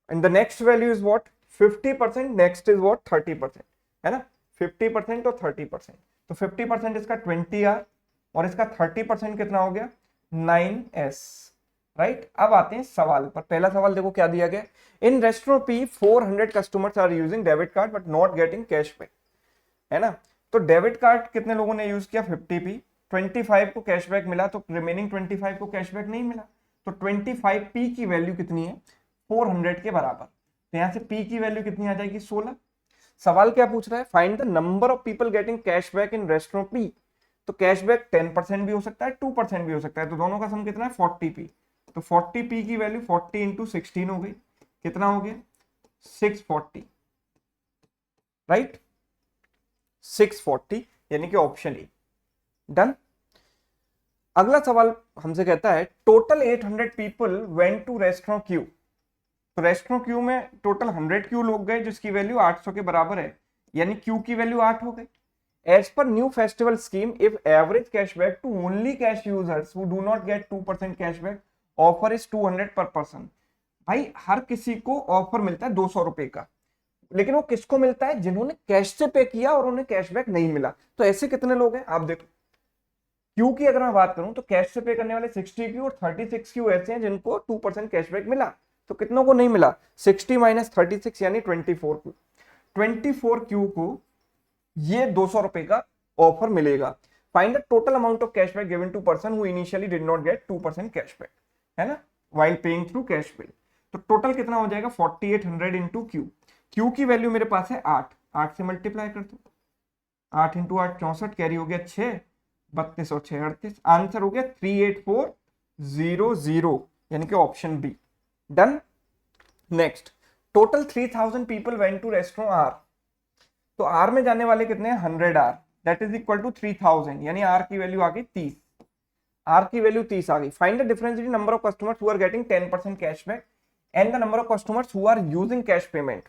And the next value is what 50%, next is what 30%, है ना। 50% और 30%, तो 50% इसका 20r और इसका 30% कितना हो गया 9s, राइट। अब आते हैं सवाल पर। पहला सवाल देखो क्या दिया गया, in restaurant P 400 customers are using debit card but not getting cashback, है ना। तो डेबिट कार्ड कितने लोगों ने यूज किया 50p, 25 को कैशबैक मिला तो रिमेनिंग 25 को कैशबैक नहीं मिला, तो 25p की वैल्यू कितनी है 400 के बराबर। तो यहां से p की वैल्यू कितनी आ जाएगी 16। सवाल क्या पूछ रहा है, find the number of people getting cashback in restaurant P. तो कैशबैक 10% भी हो सकता है 2% भी हो सकता है, तो दोनों का सम कितना है 40p। तो 40p की वैल्यू 40 × 16 हो गई, कितना हो गया 640, राइट 640, यानी कि ऑप्शन ए। डन। अगला सवाल हमसे कहता है total 800 people went to restaurant Q. तो रेस्टोरेंट क्यू में टोटल 100 क्यू लोग गए जिसकी वैल्यू 800 के बराबर है, यानी क्यू की वैल्यू 8 हो गई। As per new festival scheme, if average cashback to only cash users who do not get 2% cashback, offer is 200 per person. भाई हर किसी को ऑफर मिलता है 200 रुपए का, लेकिन वो किसको मिलता है? जिन्होंने कैश से पे किया और उन्हें कैशबैक नहीं मिला। तो ऐसे कितने लोग हैं आप देखो। क्यू की अगर मैं बात करूं तो कैश से पे करने वाले 60 क्यू और 36 क्यू ऐसे हैं जिनको 2% कैशबैक मिला। तो कितनों को नहीं मिला? 60 माइनस 36 यानी 24 क्यू। 24 क्यू को ये 200 रुपए का ऑफर मिलेगा। Find the total amount of cashback given to person who initially did not get 2% cashback, है ना, while paying through cash bill. तो टोटल कितना हो जाएगा? 4800 इंटू क्यू। क्यू की वैल्यू मेरे पास है 8, 8 से मल्टीप्लाई कर दो, 8 इंटू 8 64, कैरी हो गया 6, 32 और 6 38, आंसर हो गया 38400, यानी कि option B. Done. Next, total 3000 people went to restaurant R. तो आर में जाने वाले कितने हैं? 100 R, that is equal to 3000, यानी आर की वैल्यू आ गई 30। आर की वैल्यू 30 आ गई। Find the difference between number of customers who are getting 10% cashback and the number of customers who are using cash payment.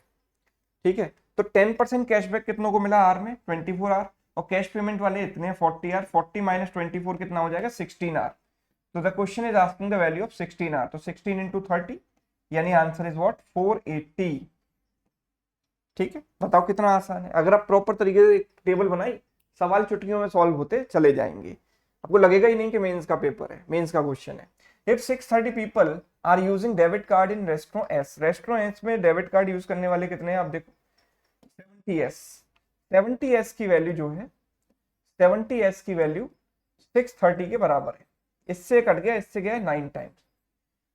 ठीक है, तो 10% कैशबैक कितनों को मिला? आर में 24 आर, और कैश पेमेंट वाले इतने 40 आर। 40 माइनस 24 कितना हो जाएगा? 16 आर। तो the question is asking the value of 16 R. तो 16 इंटू 30, यानी आंसर इज व्हाट? 480। ठीक है, बताओ कितना आसान है। अगर आप प्रॉपर तरीके से टेबल बनाई, सवाल चुटकियों में सॉल्व होते चले जाएंगे, आपको लगेगा ही नहीं कि मेंस का पेपर है, मेंस का क्वेश्चन है। If 630 people are using debit card in restaurant S, restaurant S में डेबिट कार्ड यूज करने वाले कितने हैं आप देखो? 70s। 70s की वैल्यू जो है, 70s की वैल्यू 630 के बराबर है। इससे कट गया, इससे गया 9 टाइम्स,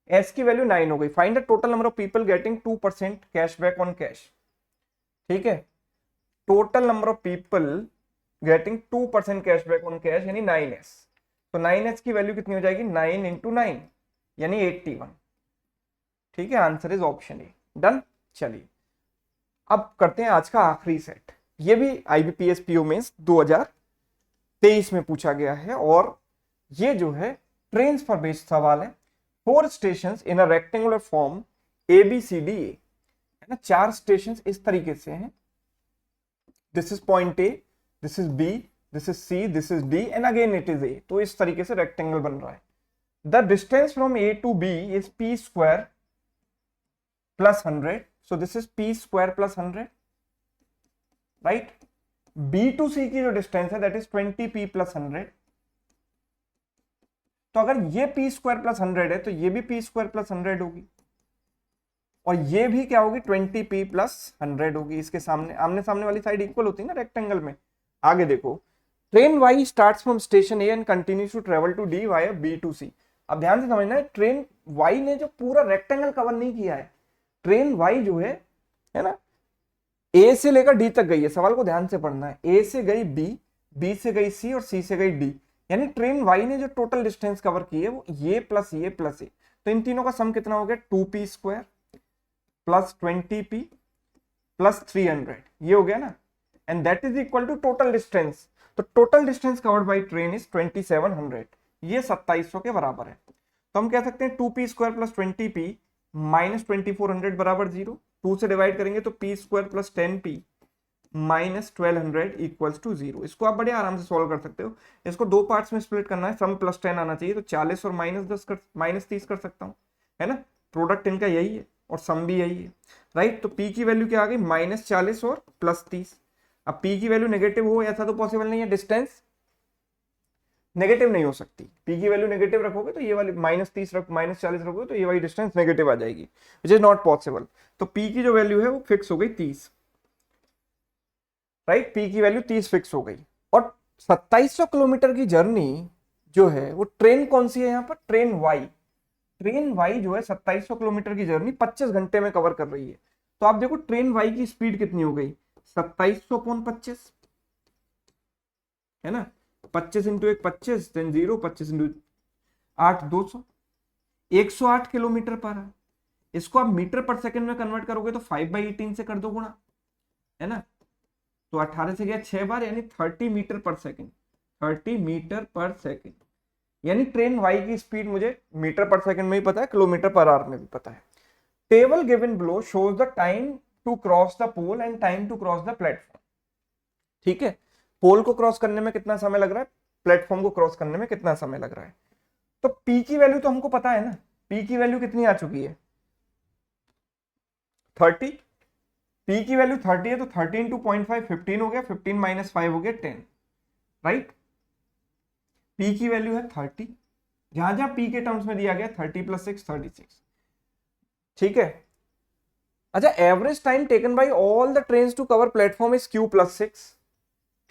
एस की वैल्यू 9 हो गई। Find the total number of people getting 2% cashback on cash. ठीक है, total number of people getting 2% cashback on cash यानी 9s। तो 9s की वैल्यू कितनी हो जाएगी? 9 इंटू 9 यानी 81। ठीक है, answer is option A. Done. चलिए अब करते हैं आज का आखिरी सेट। ये भी आईबीपीएस पीओ मेंस 2023 में पूछा गया है, और ये जो है ट्रेन पर बेस्ड सवाल है। 4 station in a rectangular form ABCD, है ना, 4 स्टेशन इस तरीके से हैं। This is point A, this is B, this is C, this is D and again it is A. तो इस तरीके से रेक्टेंगल बन रहा है। The distance from A to B is P square plus 100, so this is P square plus 100, right. B to C की जो डिस्टेंस है दैट इज 20p प्लस 100। तो अगर ये पी स्क्वायर प्लस 100 है तो ये भी पी स्क्वायर प्लस 100 होगी, और ये भी क्या होगी? 20p प्लस 100 होगी। इसके सामने आमने सामने वाली साइड इक्वल होती है ना रेक्टेंगल में। आगे देखो, train Y starts from station A and continues to travel to D via B to C. अब ध्यान से समझना है, ट्रेन वाई ने जो पूरा रेक्टेंगल कवर नहीं किया है। ट्रेन वाई जो है ना, ए से लेकर डी तक गई है। सवाल को ध्यान से पढ़ना है। ए से गई बी, बी से गई सी और सी से गई डी, यानी ट्रेन वाई ने जो टोटल डिस्टेंस कवर की है वो ये प्लस ये प्लस ए। तो इन तीनों का सम कितना हो गया? 2p square plus 20p plus 300, ये हो गया ना, and that is equal to total distance. तो total distance covered by train is 2700, ये 2700 के बराबर है। तो हम कह सकते हैं 2p square plus 20p minus 2400 बराबर 0। 2 से डिवाइड करेंगे तो p square plus 10p minus 1200 equals to 0। इसको आप बड़े आराम से सॉल्व कर सकते हो। इसको 2 पार्ट्स में स्प्लिट करना है, सम प्लस 10 आना चाहिए, तो 40 और माइनस 30 कर सकता हूँ, है ना। प्रोडक्ट इनका यही है और सम भी यही है, राइट। तो p की वैल्यू क्या आ गई? माइनस 40 और प्लस 30। अब p की वैल्यू नेगेटिव हो ऐसा तो पॉसिबल नहीं है, डिस्टेंस नेगेटिव नहीं हो सकती। p की वैल्यू नेगेटिव रखोगे तो ये वाली माइनस 30 माइनस 40 रखोगे तो ये वाली डिस्टेंस नेगेटिव आ जाएगी, विच इज नॉट पॉसिबल। तो p की जो वैल्यू है वो फिक्स हो गई 30, राइट। p की वैल्यू 30 फिक्स हो गई। और 2700 किलोमीटर की जर्नी जो है वो ट्रेन कौन सी है यहाँ पर? Train Y. ट्रेन वाई जो है 2700 किलोमीटर की जर्नी 25 घंटे में कवर कर रही है। तो आप देखो ट्रेन वाई की स्पीड कितनी हो गई? 2700/25, है ना। 25 इंटू 1 25, देन 0, 25 इंटू 8 200, 108 किलोमीटर पर है। इसको आप मीटर पर सेकंड में कन्वर्ट करोगे तो 5/18 से कर दो गुणा, है ना। तो 18 से गया 6 बार, यानी 30 मीटर पर सेकंड, 30 मीटर पर सेकंड। यानी ट्रेन वाई की स्पीड मुझे मीटर पर सेकंड में भी पता है, किलोमीटर पर आवर में भी पता है। Table given below shows the time to cross the pole and time to cross the platform. ठीक है, पोल को क्रॉस करने में कितना समय लग रहा है, प्लेटफॉर्म को क्रॉस करने में कितना समय लग रहा है। तो पी की वैल्यू तो हमको पता है ना, पी की वैल्यू कितनी आ चुकी है 30। पी की वैल्यू 30 है तो 30 इंटू 0.5 15 हो गया, 15 माइनस 5 हो गया 10, राइट। पी की वैल्यू है 30, जहां जहां पी के टर्म्स में दिया गया 30 प्लस 6 36। ठीक है, अच्छा average time taken by all the trains to cover platform is Q plus 6।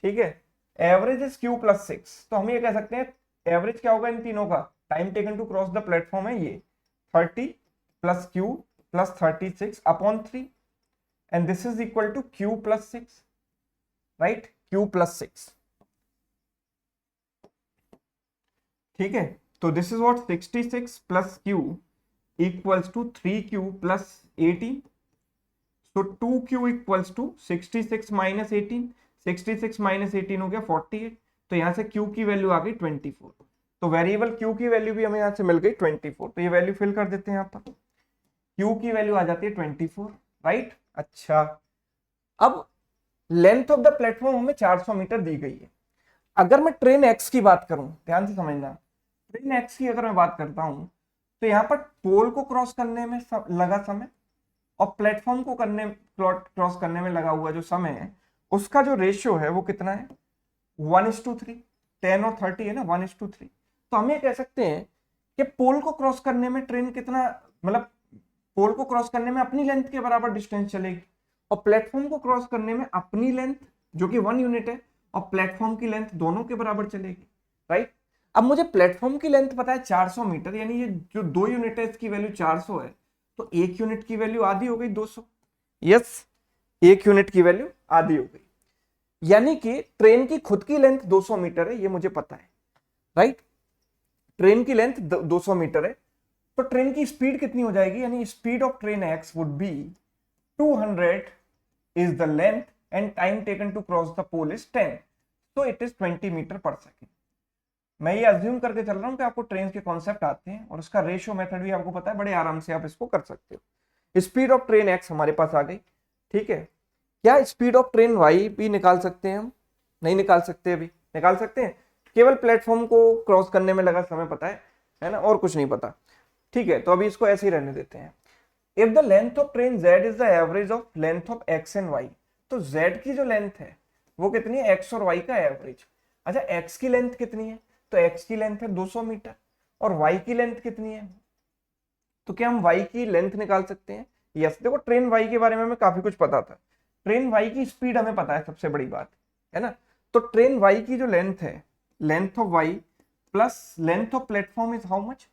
ठीक है, एवरेज इज क्यू प्लस 6, तो हम ये कह सकते हैं एवरेज क्या होगा इन तीनों का, time taken to cross the platform है ये 30 plus Q plus 36 upon 3 and this is equal to Q plus 6, right, Q plus 6। ठीक है, तो this is what 66 plus Q equals to 3q plus 18, so 2q equals to 66 minus 18, 66 minus 18 हो गया 48, तो यहां से q की वैल्यू आ गई 24। तो वेरिएबल q की वैल्यू भी हमें यहां से मिल गई 24, तो ये वैल्यू फिल कर देते हैं यहाँ पर, q की वैल्यू आ जाती है 24, राइट। अच्छा, अब लेंथ ऑफ द प्लेटफॉर्म हमें 400 मीटर दी गई है। अगर मैं ट्रेन x की बात करूं, ध्यान से समझना, ट्रेन x की अगर मैं बात करता हूं तो यहाँ पर पोल को क्रॉस करने में लगा समय और प्लेटफॉर्म को क्रॉस करने में लगा हुआ जो समय है उसका जो रेशियो है वो कितना है 1:3, 10 और 30 है ना 1:3। तो हम ये कह सकते हैं कि पोल को क्रॉस करने में ट्रेन कितना, मतलब पोल को क्रॉस करने में अपनी लेंथ के बराबर डिस्टेंस चलेगी और प्लेटफॉर्म को क्रॉस करने में अपनी लेंथ जो कि 1 यूनिट है और प्लेटफॉर्म की लेंथ दोनों के बराबर चलेगी, राइट। अब मुझे प्लेटफॉर्म की लेंथ पता है 400 मीटर, यानी ये जो 2 यूनिट है इसकी वैल्यू 400 है, तो 1 यूनिट की वैल्यू आधी हो गई 200। यस, 1 यूनिट की वैल्यू आधी हो गई, यानी कि ट्रेन की खुद की लेंथ 200 मीटर है, ये मुझे पता है, राइट। ट्रेन की लेंथ 200 मीटर है, तो ट्रेन की स्पीड कितनी हो जाएगी, यानी speed of train x would be 200 is the length and time taken to cross the pole is 10, so it is 20 metre पर सेकेंड। मैं ये अज्यूम करके चल रहा हूं कि आपको ट्रेन के कॉन्सेप्ट आते हैं और उसका रेशियो मेथड भी आपको पता है, बड़े आराम से आप इसको कर सकते हो। स्पीड ऑफ ट्रेन एक्स हमारे पास आ गई, ठीक है। क्या स्पीड ऑफ ट्रेन वाई भी निकाल सकते हैं हम, नहीं निकाल सकते, अभी निकाल सकते हैं, केवल प्लेटफॉर्म को क्रॉस करने में लगा समय पता है ना, और कुछ नहीं पता। ठीक है, तो अभी इसको ऐसे ही रहने देते हैं। If the length of train z is the average of length of x and y, तो z की जो लेंथ है वो कितनी है, x और y का एवरेज। अच्छा, x की लेंथ कितनी है, तो x की लेंथ है 200 मीटर और y की लेंथ कितनी है, तो क्या हम y की लेंथ निकाल सकते हैं। यस, देखो ट्रेन y के बारे में हमें काफी कुछ पता था, ट्रेन y की स्पीड हमें पता है, सबसे बड़ी बात है ना। तो ट्रेन y की जो लेंथ है, length of y plus length of platform is how much,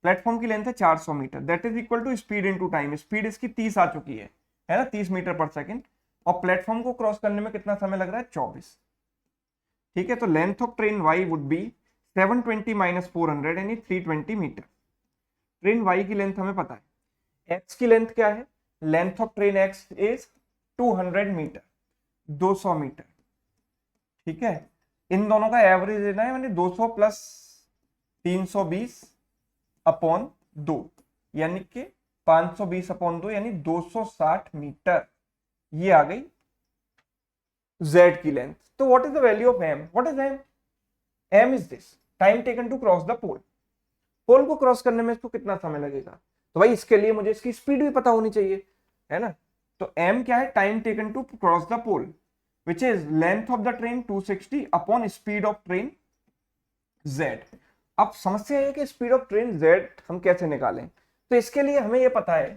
platform की लेंथ है 400 metre, that is equal to speed into time, speed इसकी 30 आ चुकी है ना, 30 मीटर पर सेकंड, और प्लेटफॉर्म को क्रॉस करने में कितना समय लग रहा है 24। ठीक है, तो length of train y would be 720 minus 400 यानी 320 मीटर। ट्रेन y की लेंथ हमें पता है, x की लेंथ क्या है, length of train x is 200 metre, 200 metre. ठीक है, इन दोनों का एवरेज लेना है, यानी 200 प्लस 320 अपॉन 2, यानी कि 520 अपॉन 2 यानी 260 मीटर, ये आ गई z की लेंथ। तो what is the value of m, what is m, m is this time taken to cross the pole, pole को क्रॉस करने में इसको कितना समय लगेगा, तो भाई इसके लिए मुझे इसकी स्पीड भी पता होनी चाहिए, है ना। तो m क्या है, time taken to cross the pole which is length of the train 260 upon speed of train z। अब समस्या है कि स्पीड ऑफ ट्रेन z हम कैसे निकालें, तो इसके लिए हमें यह पता है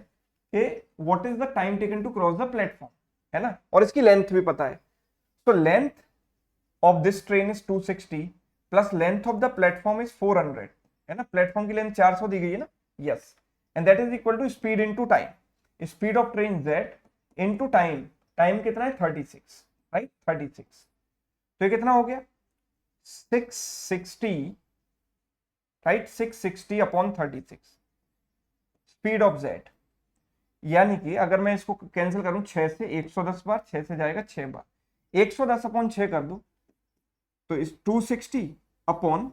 कि what is the time taken to cross the platform, है ना, और इसकी लेंथ भी पता है। तो length of this train is 260 plus length of the platform is 400, है ना, प्लेटफॉर्म की लेंथ 400 दी गई है ना, yes, and that is equal to speed into time, speed of train z into time, time कितना है 36, राइट 36, तो ये कितना हो गया 660, right 660 upon 36 speed of z, यानी कि अगर मैं इसको कैंसिल करूं 6 से 110 बार, 6 से जाएगा 6 बार, 110 अपॉन 6 कर दूं तो इस 260 अपॉन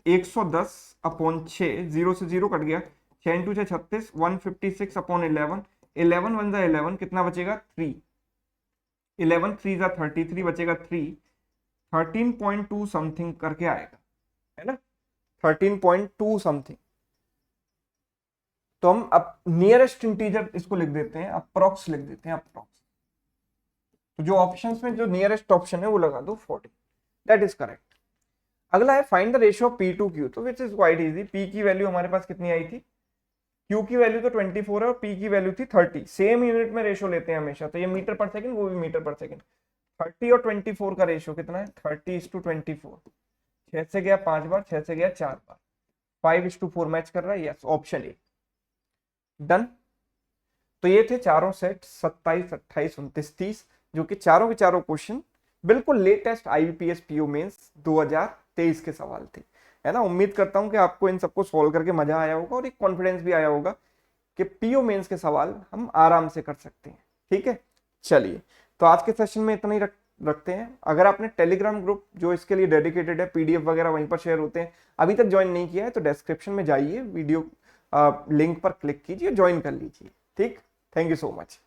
110/6, 0 से 0 कट गया, 6 इंटू 6 36, 156/11, 11 1 11, कितना बचेगा 3, 11 3 33 बचेगा 3, 13.2 समथिंग करके आएगा, है ना, 13.2 समथिंग। तो हम अब नियरेस्ट इंटीजर इसको लिख देते हैं, अप्रॉक्स लिख देते हैं, अप्रॉक्स। तो जो ऑप्शंस में जो नियरेस्ट ऑप्शन है वो लगा दो 40, दैट इज करेक्ट। अगला है find the ratio of P to Q, तो which is quite easy. P की वैल्यू हमारे पास कितनी आई थी, क्यू की वैल्यू तो 24 है और पी की वैल्यू थी 30। सेम यूनिट में रेशियो लेते हैं हमेशा, तो ये मीटर पर सेकंड, वो भी मीटर पर सेकंड। 30 और 24 का रेशियो कितना है, 30:24। 6 से गया 5 बार, 6 से गया 4 बार, 5:4 मैच कर रहा है, यस, ऑप्शन ए डन। तो ये थे चारों सेट 27, 28, 29, 30, जो कि चारों के चारों क्वेश्चन बिल्कुल लेटेस्ट आईबीपीएस पीओ मेंस 2023 के सवाल थे, है ना। उम्मीद करता हूं कि आपको इन सबको सॉल्व करके मजा आया होगा और एक कॉन्फिडेंस भी आया होगा कि पीओ मेंस के सवाल हम आराम से कर सकते हैं। ठीक है, चलिए, तो आज के सेशन में इतना ही रखते हैं। अगर आपने टेलीग्राम ग्रुप जो इसके लिए डेडिकेटेड है, पीडीएफ वगैरह वहीं पर शेयर होते हैं, अभी तक ज्वाइन नहीं किया है तो डिस्क्रिप्शन में जाइए, वीडियो लिंक पर क्लिक कीजिए, ज्वाइन कर लीजिए। ठीक, थैंक यू सो मच।